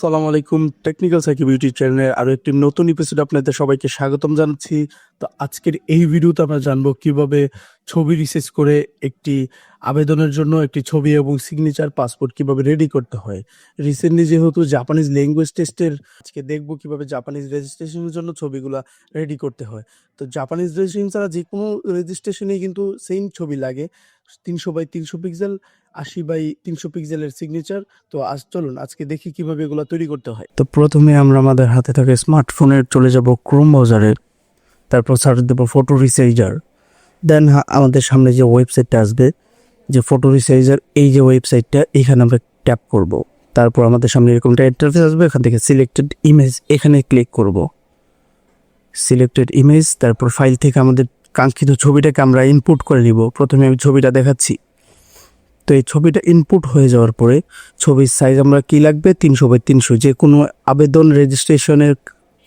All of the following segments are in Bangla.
আসসালামু আলাইকুম। টেকনিক্যাল সাইকি বিউটি চ্যানেলের আরো একটি নতুন এপিসোড আপনাদের সবাইকে স্বাগতম জানাচ্ছি। তো আজকের এই ভিডিওতে আমরা জানবো কিভাবে ছবি রিসার্চ করে একটি আবেদনের জন্য একটি ছবি এবং সিগনেচার পাসপোর্ট কিভাবে রেডি করতে হয়। রিসেন্টলি যেহেতু জাপানিজ ল্যাঙ্গুয়েজ টেস্টের আজকে দেখবো কিভাবে জাপানিজ রেজিস্ট্রেশনের জন্য ছবিগুলা রেডি করতে হয়। তো জাপানিজ রেজিস্ট্রেশন ছাড়া যে কোনো রেজিস্ট্রেশনেই কিন্তু সেম ছবি লাগে, 300x300 পিক্সেল, 80x300 পিক্সেলের সিগনেচার। তো চলুন আজকে দেখি কিভাবে এগুলো তৈরি করতে হয়। তো প্রথমে আমরা আমাদের হাতে থাকা স্মার্টফোনের চলে যাব ক্রোম ব্রাউজারে, তারপর সার্চ দেবো ফটো রিসাইজার। দেন আমাদের সামনে যে ওয়েবসাইটটা আসবে, যে ফটো রিসাইজার, এই যে ওয়েবসাইটটা, এখানে আমরা ট্যাপ করব। তারপর আমাদের সামনে এরকমটা ইন্টারফেস আসবে, এখান থেকে সিলেক্টেড ইমেজ এখানে ক্লিক করব। সিলেক্টেড ইমেজ, তারপর ফাইল থেকে আমাদের কাঙ্ক্ষিত ছবিটাকে আমরা ইনপুট করে নিব। প্রথমে আমি ছবিটা দেখাচ্ছি। তো এই ছবিটা ইনপুট হয়ে যাওয়ার পরে ছবির সাইজ আমরা কি লাগবে, 300x300। যে কোনো আবেদন রেজিস্ট্রেশনের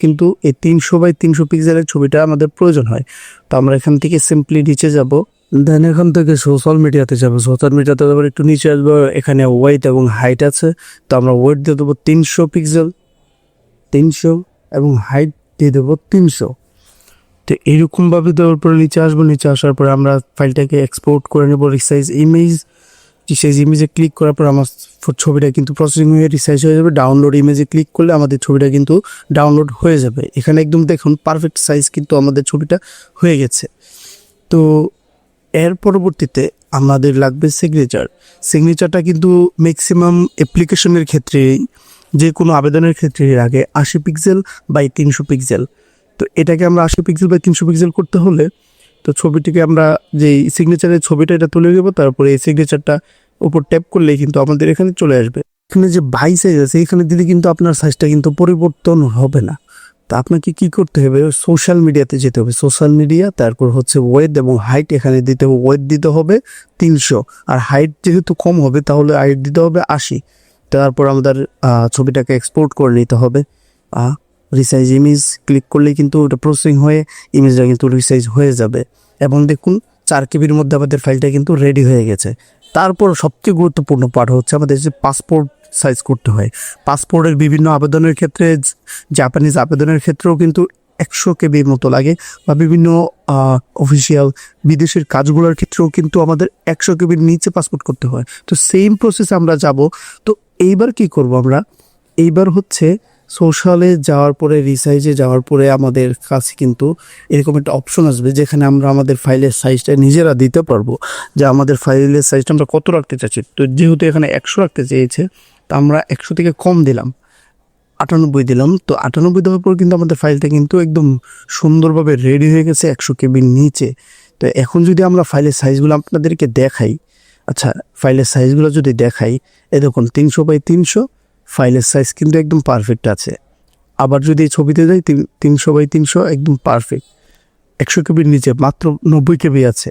কিন্তু এই 300x300 পিক্সেলের ছবিটা আমাদের প্রয়োজন হয়। তো আমরা এখান থেকে সিম্পলি নিচে যাব, দেন এখান থেকে সোশ্যাল মিডিয়াতে যাবো। সোশ্যাল মিডিয়াতে আবার একটু নিচে আসবো, এখানে ওয়েট এবং হাইট আছে। তো আমরা ওয়েট দিয়ে দেবো 300 পিক্সেল, 300, এবং হাইট দিয়ে দেবো 300। তো এইরকমভাবে দেওয়ার পরে নিচে আসবো। নিচে আসার পরে আমরা ফাইলটাকে এক্সপোর্ট করে নেবো রিসাইজ ইমেজ। রিসাইজ ইমেজে ক্লিক করার পর আমার ছবিটা কিন্তু প্রসেসিং হয়ে রিসাইজ হয়ে যাবে। ডাউনলোড ইমেজে ক্লিক করলে আমাদের ছবিটা কিন্তু ডাউনলোড হয়ে যাবে। এখানে একদম দেখুন পারফেক্ট সাইজ কিন্তু আমাদের ছবিটা হয়ে গেছে। তো এর পরবর্তীতে আমাদের লাগবে সিগনেচার। সিগনেচারটা কিন্তু ম্যাক্সিমাম অ্যাপ্লিকেশনের ক্ষেত্রে, যে কোনো আবেদনের ক্ষেত্রে লাগে 80x300 পিক্সেল। তো এটাকে আমরা 80x300 পিক্সেল করতে হলে, তো ছবিটিকে আমরা যেই সিগনেচারের ছবিটা এটা তুলে নেবো। তারপরে এই সিগনেচারটা উপর ট্যাপ করলেই কিন্তু আমাদের এখানে চলে আসবে। এখানে যে বাই সাইজ আছে এখানে দিলে কিন্তু আপনার সাইজটা কিন্তু পরিবর্তন হবে না। তো আপনাকে কি করতে হবে, সোশ্যাল মিডিয়াতে যেতে হবে। সোশ্যাল মিডিয়া, তারপর হচ্ছে ওয়েট এবং হাইট এখানে দিতে হবে। ওয়েট দিতে হবে 300, আর হাইট যেহেতু কম হবে তাহলে হাইট দিতে হবে 80। তারপর আমাদের ছবিটাকে এক্সপোর্ট করে নিতে হবে। রিসাইজ ইমেজ ক্লিক করলে কিন্তু ওটা প্রসেসিং হয়ে ইমেজটা কিন্তু রিসাইজ হয়ে যাবে। এবং দেখুন 4 কেবির মধ্যে আমাদের ফাইলটা কিন্তু রেডি হয়ে গেছে। তারপর সবচেয়ে গুরুত্বপূর্ণ পার্ট হচ্ছে আমাদের যে পাসপোর্ট সাইজ করতে হয়। পাসপোর্টের বিভিন্ন আবেদনের ক্ষেত্রে, জাপানিজ আবেদনের ক্ষেত্রেও কিন্তু 100 কেবির মতো লাগে, বা বিভিন্ন অফিসিয়াল বিদেশের কাজগুলোর ক্ষেত্রেও কিন্তু আমাদের 100 কেবির নিচে পাসপোর্ট করতে হয়। তো সেম প্রসেসে আমরা যাব। তো এইবার কি করব আমরা, এইবার হচ্ছে সোশ্যালে যাওয়ার পরে, রিসাইজে যাওয়ার পরে আমাদের কাছে কিন্তু এরকম একটা অপশন আসবে যেখানে আমরা আমাদের ফাইলের সাইজটা নিজেরা দিতে পারবো, যে আমাদের ফাইলের সাইজটা আমরা কত রাখতে চাচ্ছি। তো যেহেতু এখানে 100 রাখতে চেয়েছে, তো আমরা 100 থেকে কম দিলাম, 98 দিলাম। তো 98 দেওয়ার পর কিন্তু আমাদের ফাইলটা কিন্তু একদম সুন্দরভাবে রেডি হয়ে গেছে 100 কেবির নিচে। তো এখন যদি আমরা ফাইলের সাইজগুলো আপনাদেরকে দেখাই, আচ্ছা ফাইলের সাইজগুলো যদি দেখাই, এ দেখুন 300x300 ফাইলের সাইজ কিন্তু একদম পারফেক্ট আছে। আবার যদি এই ছবিতে যাই, 300x300 একদম পারফেক্ট, 100 কেবির নিচে মাত্র 90 কেবি আছে।